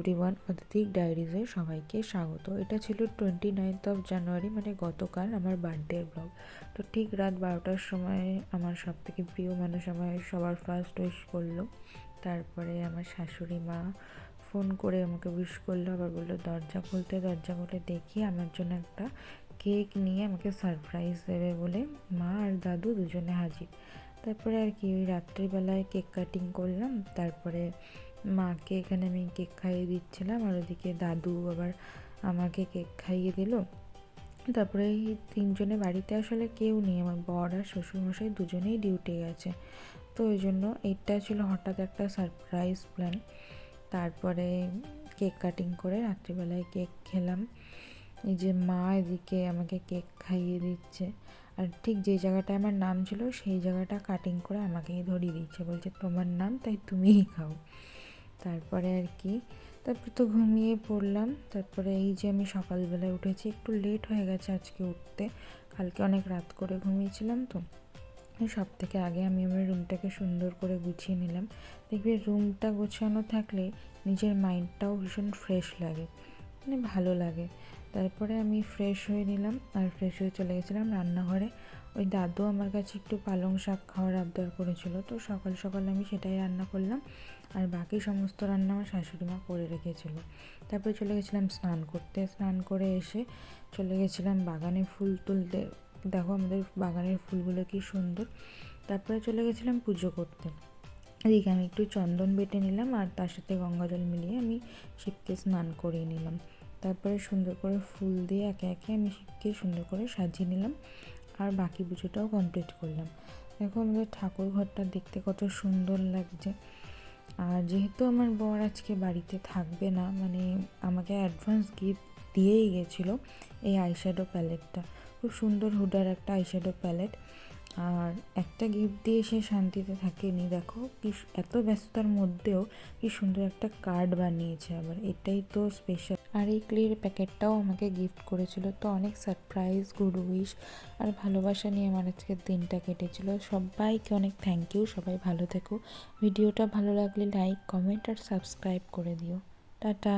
Everyone, অদিতিক ডায়েরিজে সবাইকে স্বাগত। এটা ছিল 29th জানুয়ারি, মানে গতকাল আমার বার্থডের ব্লগ। তো ঠিক রাত 12টার সময় আমার সব থেকে প্রিয় মানুষ আমার সবার ফার্স্ট উইশ করলো। তারপরে আমার শাশুড়ি মা ফোন করে আমাকে উইশ করলো, আবার বললো দরজা খুলে দেখি আমার জন্য একটা কেক নিয়ে আমাকে সারপ্রাইজ দেবে বলে মা আর দাদু দুজনে হাজির। তারপরে আর কি ওই রাত্রিবেলায় কেক কাটিং করলাম। তারপরে মাকে এখানে আমি কেক খাইয়ে দিচ্ছিলাম, আর ওদিকে দাদু আবার আমাকে কেক খাইয়ে দিল। তারপরে এই তিনজনে বাড়িতে আসলে কেউ নেই, আমার বর আর শ্বশুরমশাই দুজনেই ডিউটি গেছে। তো ওই জন্য এটা ছিল হঠাৎ একটা সারপ্রাইজ প্ল্যান। তারপরে কেক কাটিং করে রাত্রিবেলায় কেক খেলাম। এই যে মা এদিকে আমাকে কেক খাইয়ে দিচ্ছে, আর ঠিক যে জায়গাটায় আমার নাম ছিল সেই জায়গাটা কাটিং করে আমাকেই ধরিয়ে দিচ্ছে, বলছে তোমার নাম তাই তুমিই খাও। তারপরে আর কি তারপর তো ঘুমিয়ে পড়লাম। তারপরে এই যে আমি সকালবেলায় উঠেছি, একটু লেট হয়ে গেছে আজকে উঠতে, কালকে অনেক রাত করে ঘুমিয়েছিলাম। তো সব থেকে আগে আমি আমার রুমটাকে সুন্দর করে গুছিয়ে নিলাম। দেখবি রুমটা গোছানো থাকলে নিজের মাইন্ডটাও ভীষণ ফ্রেশ লাগে, মানে ভালো লাগে। তারপরে আমি ফ্রেশ হয়ে নিলাম, আর ফ্রেশ হয়ে চলে গেছিলাম রান্নাঘরে। ওই দাদু আমার কাছে একটু পালং শাক খাওয়ার আবদার করেছিল, তো সকাল সকাল আমি সেটাই রান্না করলাম, আর বাকি সমস্ত রান্না আমার শাশুড়ি মা করে রেখেছিল। তারপরে চলে গেছিলাম স্নান করতে, স্নান করে এসে চলে গেছিলাম বাগানে ফুল তুলতে। দেখো আমাদের বাগানের ফুলগুলো কি সুন্দর। তারপরে চলে গেছিলাম পুজো করতে। এদিকে আমি একটু চন্দন বেটে নিলাম, আর তার সাথে গঙ্গা জল মিলিয়ে আমি শিবকে স্নান করিয়ে নিলাম। তারপরে সুন্দর করে ফুল দিয়ে একে একে আমি শিবকে সুন্দর করে সাজিয়ে নিলাম, আর বাকি পুজোটাও কমপ্লিট করলাম। দেখো আমাদের ঠাকুর ঘরটা দেখতে কত সুন্দর লাগছে। আর যেহেতু আমার বর আজকে বাড়িতে থাকবে না, মানে আমাকে অ্যাডভান্স গিফট দিয়েই গেছিলো এই আইশ্যাডো প্যালেটটা। খুব সুন্দর হুডার একটা আইশ্যাডো প্যালেট, আর একটা গিফট দিয়ে সে শান্তিতে থাকেনি। দেখো কি এত ব্যস্ততার মধ্যেও কি সুন্দর একটা কার্ড বানিয়েছে, আবার এটাই তো স্পেশাল। আর এই ক্লের প্যাকেটটাও আমাকে গিফট করেছিল। তো অনেক সারপ্রাইজ, গুড উইশ আর ভালোবাসা নিয়ে আমার আজকের দিনটা কেটেছিল। সবাইকে অনেক থ্যাংক ইউ, সবাই ভালো থেকো। ভিডিওটা ভালো লাগলে লাইক, কমেন্ট আর সাবস্ক্রাইব করে দিও। টাটা।